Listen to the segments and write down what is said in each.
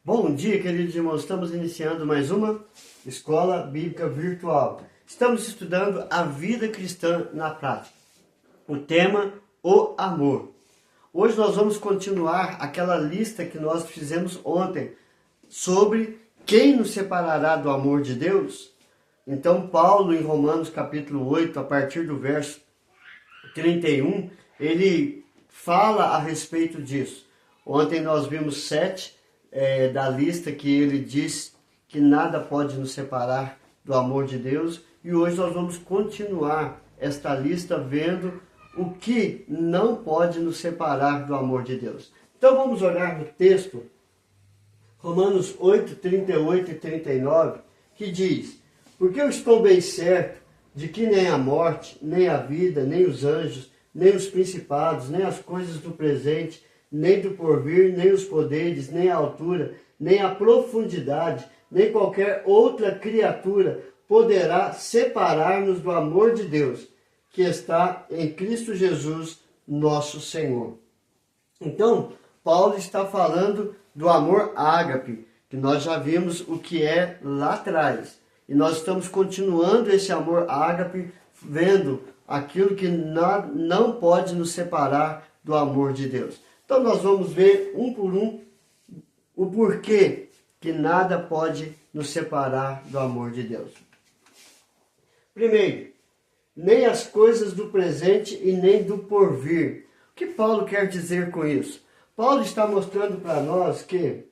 Bom dia, queridos irmãos. Estamos iniciando mais uma Escola Bíblica Virtual. Estamos estudando a vida cristã na prática. O tema, o amor. Hoje nós vamos continuar aquela lista que nós fizemos ontem sobre quem nos separará do amor de Deus. Então, Paulo, em Romanos capítulo 8, a partir do verso 31, ele fala a respeito disso. Ontem nós vimos 7 da lista que ele diz que nada pode nos separar do amor de Deus. E hoje nós vamos continuar esta lista vendo o que não pode nos separar do amor de Deus. Então vamos olhar no texto, Romanos 8, 38 e 39, que diz: porque eu estou bem certo de que nem a morte, nem a vida, nem os anjos, nem os principados, nem as coisas do presente, nem do porvir, nem os poderes, nem a altura, nem a profundidade, nem qualquer outra criatura poderá separar-nos do amor de Deus, que está em Cristo Jesus, nosso Senhor. Então, Paulo está falando do amor ágape, que nós já vimos o que é lá atrás. E nós estamos continuando esse amor ágape, vendo aquilo que não pode nos separar do amor de Deus. Então nós vamos ver um por um o porquê que nada pode nos separar do amor de Deus. Primeiro, nem as coisas do presente e nem do porvir. O que Paulo quer dizer com isso? Paulo está mostrando para nós que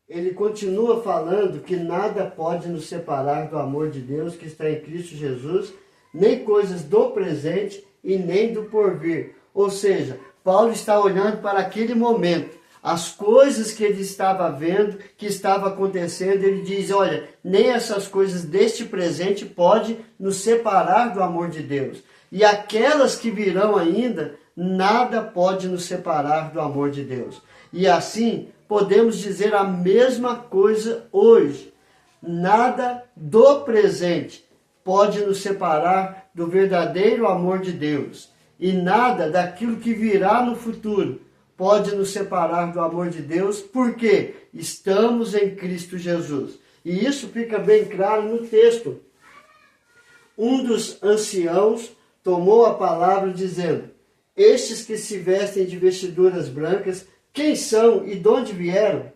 ele continua falando que nada pode nos separar do amor de Deus que está em Cristo Jesus, nem coisas do presente e nem do porvir. Ou seja, Paulo está olhando para aquele momento, as coisas que ele estava vendo, que estava acontecendo. Ele diz: olha, nem essas coisas deste presente pode nos separar do amor de Deus. E aquelas que virão ainda, nada pode nos separar do amor de Deus. E assim, podemos dizer a mesma coisa hoje. Nada do presente pode nos separar do verdadeiro amor de Deus. E nada daquilo que virá no futuro pode nos separar do amor de Deus, porque estamos em Cristo Jesus. E isso fica bem claro no texto. Um dos anciãos tomou a palavra dizendo: estes que se vestem de vestiduras brancas, quem são e de onde vieram?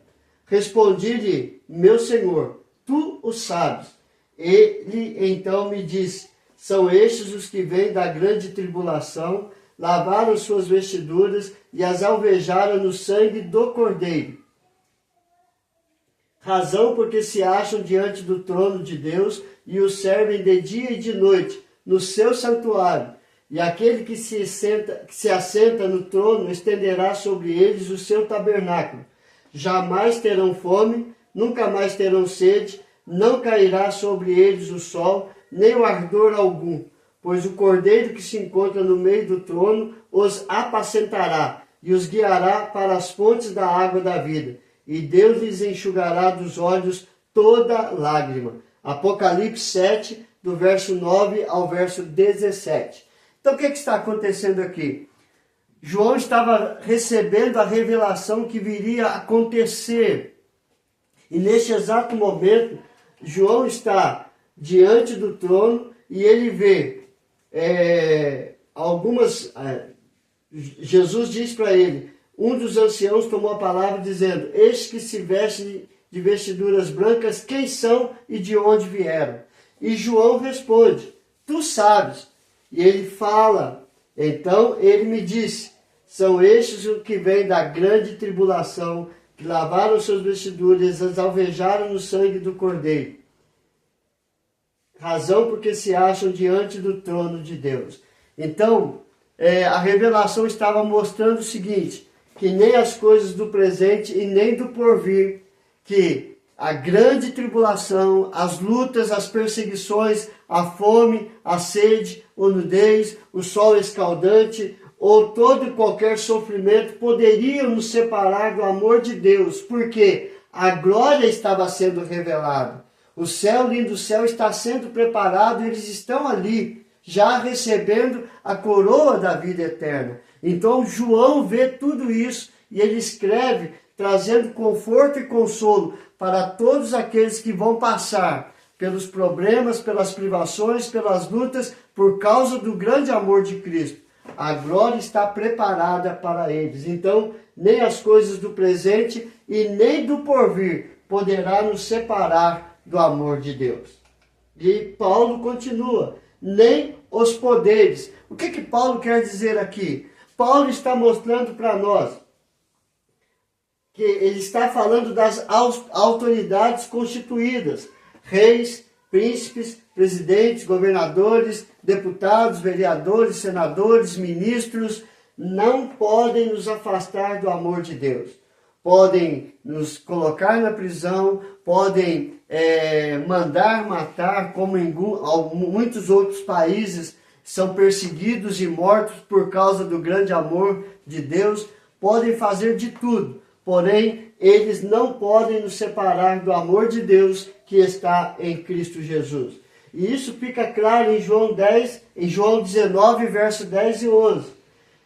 Respondi-lhe: meu Senhor, tu o sabes. Ele então me disse: são estes os que vêm da grande tribulação, lavaram suas vestiduras e as alvejaram no sangue do Cordeiro. Razão porque se acham diante do trono de Deus e o servem de dia e de noite no seu santuário. E aquele que se assenta no trono estenderá sobre eles o seu tabernáculo. Jamais terão fome, nunca mais terão sede, não cairá sobre eles o sol, nem o ardor algum, pois o Cordeiro que se encontra no meio do trono os apacentará e os guiará para as fontes da água da vida, e Deus lhes enxugará dos olhos toda lágrima. Apocalipse 7, do verso 9 ao verso 17. Então o que está acontecendo aqui? João estava recebendo a revelação que viria a acontecer. E neste exato momento, João está diante do trono e ele vê Jesus diz para ele, um dos anciãos tomou a palavra dizendo: estes que se vestem de vestiduras brancas, quem são e de onde vieram? E João responde: tu sabes. E ele fala: então ele me disse: são estes os que vêm da grande tribulação, que lavaram suas vestiduras e as alvejaram no sangue do Cordeiro. Razão porque se acham diante do trono de Deus. Então, a revelação estava mostrando o seguinte: que nem as coisas do presente e nem do porvir, que a grande tribulação, as lutas, as perseguições, a fome, a sede, a nudez, o sol escaldante, ou todo e qualquer sofrimento poderiam nos separar do amor de Deus, porque a glória estava sendo revelada. O céu, lindo céu, está sendo preparado, eles estão ali, já recebendo a coroa da vida eterna. Então João vê tudo isso e ele escreve trazendo conforto e consolo para todos aqueles que vão passar pelos problemas, pelas privações, pelas lutas, por causa do grande amor de Cristo. A glória está preparada para eles. Então, nem as coisas do presente e nem do porvir poderá nos separar do amor de Deus. E Paulo continua, nem os poderes. O que Paulo quer dizer aqui? Paulo está mostrando para nós que ele está falando das autoridades constituídas, reis, príncipes, presidentes, governadores, deputados, vereadores, senadores, ministros, não podem nos afastar do amor de Deus. Podem nos colocar na prisão, podem mandar matar, como em muitos outros países são perseguidos e mortos por causa do grande amor de Deus, podem fazer de tudo, porém eles não podem nos separar do amor de Deus que está em Cristo Jesus. E isso fica claro em João 19, verso 10 e 11.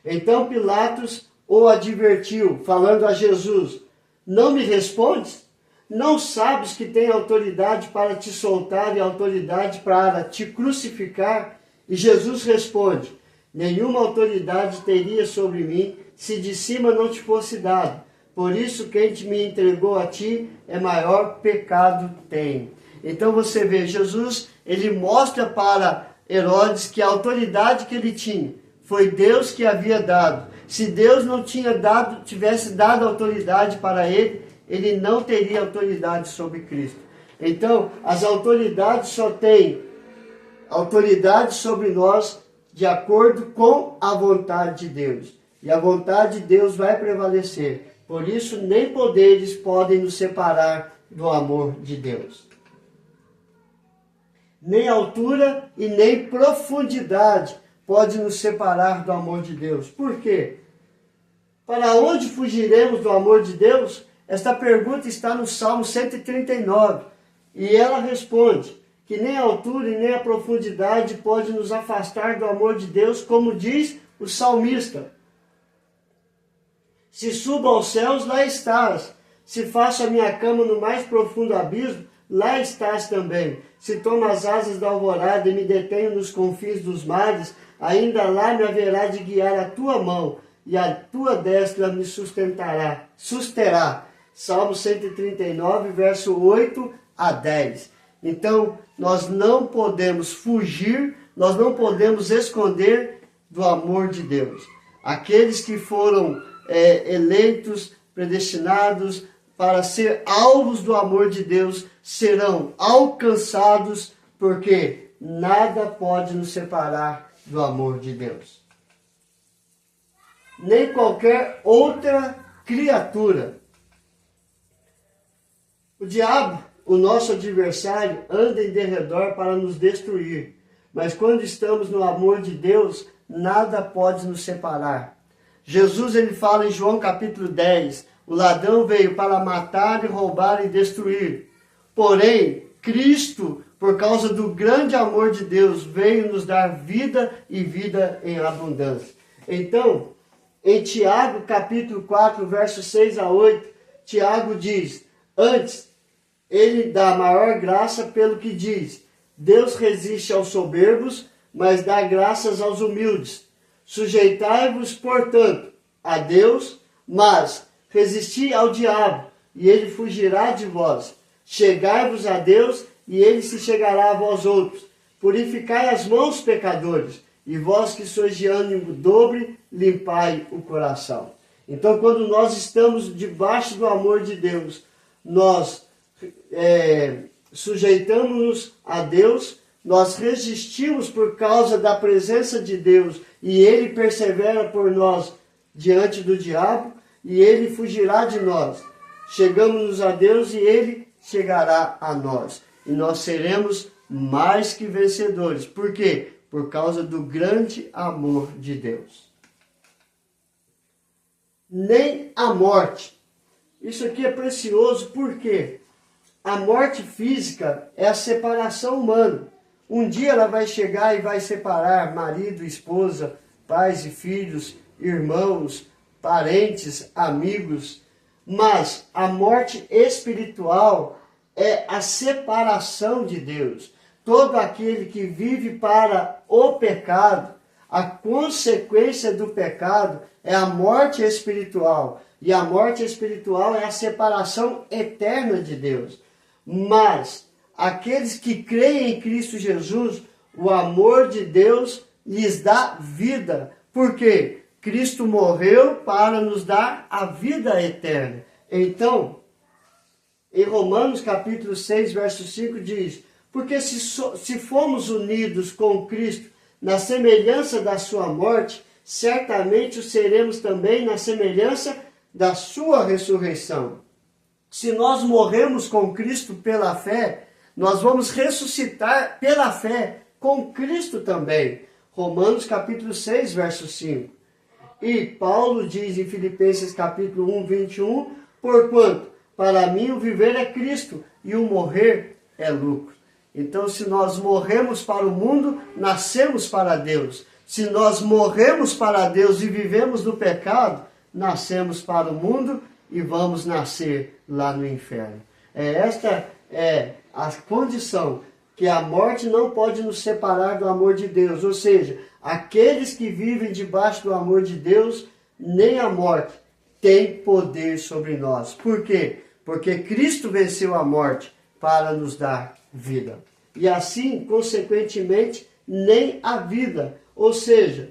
Então Pilatos o advertiu, falando a Jesus, não me respondes? Não sabes que tenho autoridade para te soltar e autoridade para te crucificar? E Jesus responde, nenhuma autoridade teria sobre mim se de cima não te fosse dado. Por isso quem te me entregou a ti é maior pecado tem. Então você vê, Jesus, ele mostra para Herodes que a autoridade que ele tinha foi Deus que havia dado. Se Deus não tivesse dado autoridade para ele, ele não teria autoridade sobre Cristo. Então, as autoridades só têm autoridade sobre nós de acordo com a vontade de Deus. E a vontade de Deus vai prevalecer. Por isso, nem poderes podem nos separar do amor de Deus. Nem altura e nem profundidade pode nos separar do amor de Deus. Por quê? Para onde fugiremos do amor de Deus? Esta pergunta está no Salmo 139. E ela responde que nem a altura e nem a profundidade pode nos afastar do amor de Deus, como diz o salmista. Se subo aos céus, lá estás. Se faço a minha cama no mais profundo abismo, lá estás também. Se tomo as asas da alvorada e me detenho nos confins dos mares, ainda lá me haverá de guiar a tua mão, e a tua destra me susterá. Salmo 139, verso 8 a 10. Então, nós não podemos fugir, nós não podemos esconder do amor de Deus. Aqueles que foram eleitos, predestinados para ser alvos do amor de Deus, serão alcançados, porque nada pode nos separar do amor de Deus. Nem qualquer outra criatura. O diabo, o nosso adversário, anda em derredor para nos destruir. Mas quando estamos no amor de Deus, nada pode nos separar. Jesus, ele fala em João capítulo 10, o ladrão veio para matar, e roubar e destruir. Porém, Cristo, por causa do grande amor de Deus, veio nos dar vida e vida em abundância. Então, em Tiago capítulo 4, versos 6 a 8, Tiago diz, antes, ele dá maior graça pelo que diz, Deus resiste aos soberbos, mas dá graças aos humildes. Sujeitai-vos, portanto, a Deus, mas resisti ao diabo, e ele fugirá de vós. Chegai-vos a Deus, e ele se chegará a vós outros. Purificai as mãos, pecadores, e vós que sois de ânimo dobre, limpai o coração. Então, quando nós estamos debaixo do amor de Deus, nós sujeitamos-nos a Deus, nós resistimos por causa da presença de Deus, e ele persevera por nós diante do diabo, e ele fugirá de nós. Chegamos a Deus e ele chegará a nós. E nós seremos mais que vencedores. Por quê? Por causa do grande amor de Deus. Nem a morte. Isso aqui é precioso, por quê? A morte física é a separação humana. Um dia ela vai chegar e vai separar marido, esposa, pais e filhos, irmãos, parentes, amigos. Mas a morte espiritual é a separação de Deus. Todo aquele que vive para o pecado, a consequência do pecado é a morte espiritual. E a morte espiritual é a separação eterna de Deus. Mas aqueles que creem em Cristo Jesus, o amor de Deus lhes dá vida. Por quê? Cristo morreu para nos dar a vida eterna. Então, em Romanos capítulo 6, verso 5 diz: porque se fomos unidos com Cristo na semelhança da sua morte, certamente o seremos também na semelhança da sua ressurreição. Se nós morremos com Cristo pela fé, nós vamos ressuscitar pela fé com Cristo também. Romanos capítulo 6, verso 5. E Paulo diz em Filipenses capítulo 1, 21, porquanto para mim o viver é Cristo e o morrer é lucro. Então, se nós morremos para o mundo, nascemos para Deus. Se nós morremos para Deus e vivemos no pecado, nascemos para o mundo e vamos nascer lá no inferno. Esta é a condição, que a morte não pode nos separar do amor de Deus. Ou seja, aqueles que vivem debaixo do amor de Deus, nem a morte tem poder sobre nós. Por quê? Porque Cristo venceu a morte para nos dar vida. E assim, consequentemente, nem a vida. Ou seja,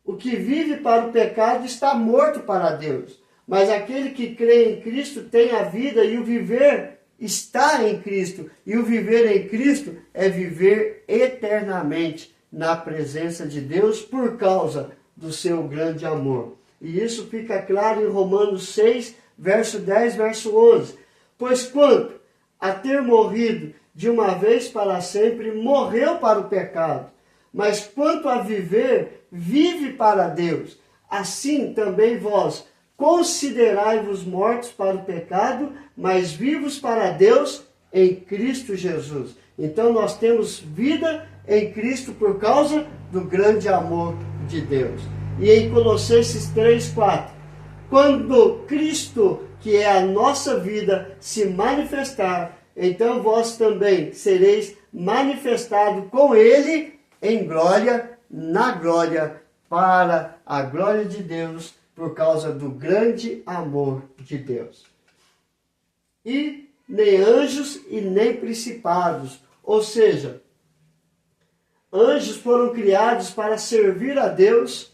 o que vive para o pecado está morto para Deus. Mas aquele que crê em Cristo tem a vida, e o viver está em Cristo. E o viver em Cristo é viver eternamente na presença de Deus por causa do seu grande amor. E isso fica claro em Romanos 6, verso 10, verso 11. Pois quanto a ter morrido de uma vez para sempre, morreu para o pecado. Mas quanto a viver, vive para Deus. Assim também vós considerai-vos mortos para o pecado, mas vivos para Deus em Cristo Jesus. Então nós temos vida em Cristo por causa do grande amor de Deus. E em Colossenses 3, 4, quando Cristo, que é a nossa vida, se manifestar, então vós também sereis manifestado com Ele em glória, na glória, para a glória de Deus, por causa do grande amor de Deus. E nem anjos e nem principados, ou seja, anjos foram criados para servir a Deus,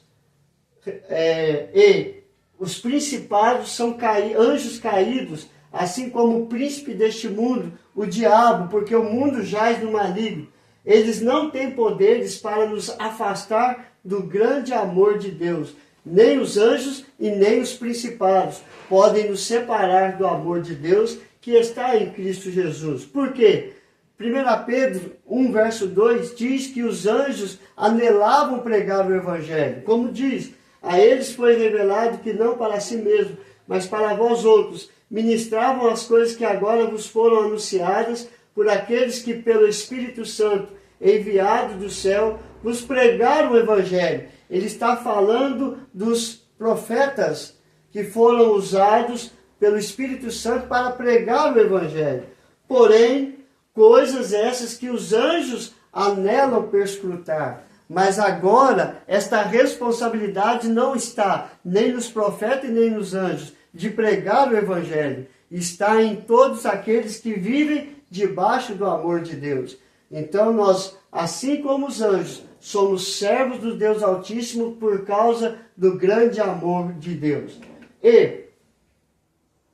e os principados são anjos caídos, assim como o príncipe deste mundo, o diabo, porque o mundo jaz no maligno. Eles não têm poderes para nos afastar do grande amor de Deus. Nem os anjos e nem os principados podem nos separar do amor de Deus que está em Cristo Jesus. Por quê? 1 Pedro 1, verso 2 diz que os anjos anelavam pregar o Evangelho. Como diz, a eles foi revelado que não para si mesmo, mas para vós outros, ministravam as coisas que agora vos foram anunciadas por aqueles que pelo Espírito Santo, enviado do céu, vos pregaram o Evangelho. Ele está falando dos profetas que foram usados pelo Espírito Santo para pregar o Evangelho. Porém, coisas essas que os anjos anelam perscrutar. Mas agora, esta responsabilidade não está nem nos profetas e nem nos anjos de pregar o Evangelho. Está em todos aqueles que vivem debaixo do amor de Deus. Então nós, assim como os anjos, somos servos do Deus Altíssimo por causa do grande amor de Deus. E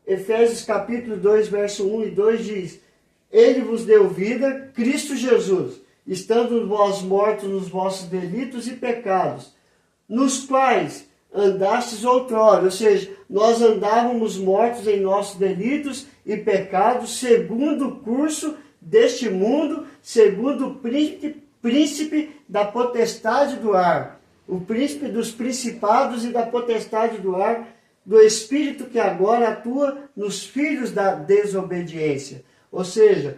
Efésios capítulo 2, verso 1 e 2 diz: Ele vos deu vida, Cristo Jesus, estando vós mortos nos vossos delitos e pecados, nos quais andastes outrora, ou seja, nós andávamos mortos em nossos delitos e pecados, segundo o curso deste mundo, segundo o príncipe da potestade do ar, o príncipe dos principados e da potestade do ar, do espírito que agora atua nos filhos da desobediência. Ou seja,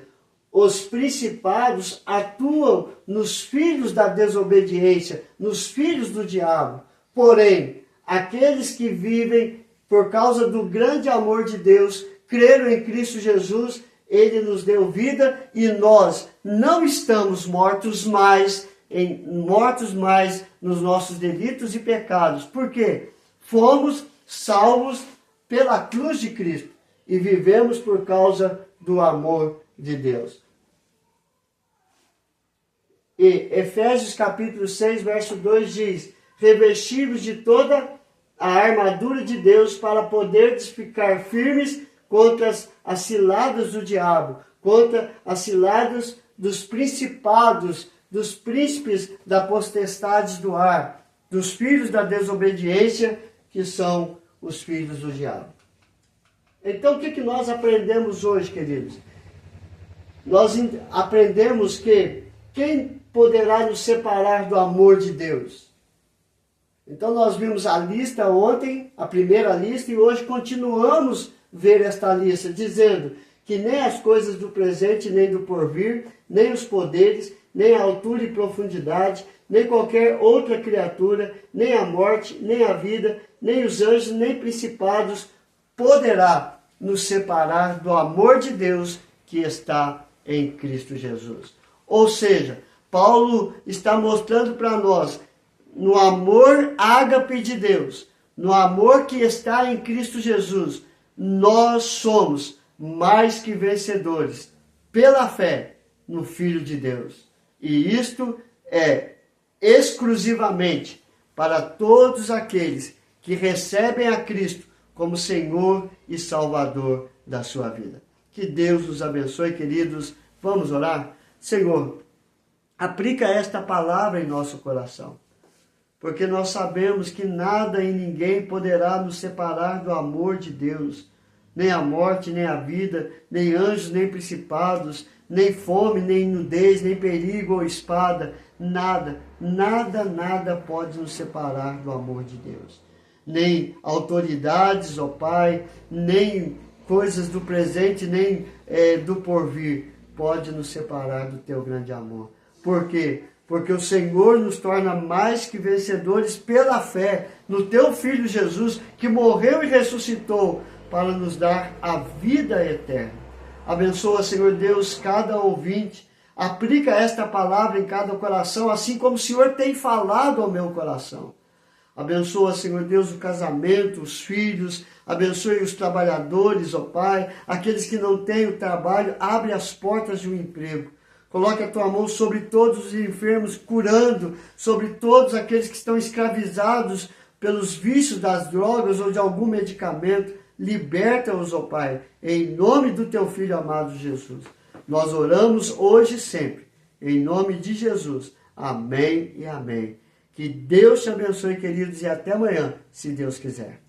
os principados atuam nos filhos da desobediência, nos filhos do diabo. Porém, aqueles que vivem por causa do grande amor de Deus, creram em Cristo Jesus, Ele nos deu vida e nós não estamos mortos mais nos nossos delitos e pecados. Por quê? Fomos salvos pela cruz de Cristo e vivemos por causa do amor de Deus. E Efésios capítulo 6, verso 2 diz: revestivos de toda a armadura de Deus para poder ficar firmes contra as ciladas do diabo, contra as ciladas dos principados, dos príncipes da potestade do ar, dos filhos da desobediência, que são os filhos do diabo. Então, o que nós aprendemos hoje, queridos? Nós aprendemos que quem poderá nos separar do amor de Deus? Então, nós vimos a lista ontem, a primeira lista, e hoje continuamos ver esta lista, dizendo que nem as coisas do presente, nem do porvir, nem os poderes, nem a altura e profundidade, nem qualquer outra criatura, nem a morte, nem a vida, nem os anjos, nem principados, poderá nos separar do amor de Deus que está em Cristo Jesus. Ou seja, Paulo está mostrando para nós, no amor ágape de Deus, no amor que está em Cristo Jesus, nós somos mais que vencedores pela fé no Filho de Deus. E isto é exclusivamente para todos aqueles que recebem a Cristo como Senhor e Salvador da sua vida. Que Deus nos abençoe, queridos. Vamos orar? Senhor, aplica esta palavra em nosso coração, porque nós sabemos que nada e ninguém poderá nos separar do amor de Deus, nem a morte, nem a vida, nem anjos, nem principados, nem fome, nem nudez, nem perigo ou espada, nada pode nos separar do amor de Deus. Nem autoridades, ó Pai, nem coisas do presente, nem do porvir, pode nos separar do Teu grande amor. Por quê? Porque o Senhor nos torna mais que vencedores pela fé no Teu Filho Jesus, que morreu e ressuscitou para nos dar a vida eterna. Abençoa, Senhor Deus, cada ouvinte. Aplica esta palavra em cada coração, assim como o Senhor tem falado ao meu coração. Abençoa, Senhor Deus, o casamento, os filhos. Abençoe os trabalhadores, ó Pai. Aqueles que não têm o trabalho, abre as portas de um emprego. Coloque a Tua mão sobre todos os enfermos, curando, sobre todos aqueles que estão escravizados pelos vícios das drogas ou de algum medicamento. Liberta-os, ó Pai, em nome do Teu Filho amado Jesus. Nós oramos hoje e sempre, em nome de Jesus. Amém e amém. Que Deus te abençoe, queridos, e até amanhã, se Deus quiser.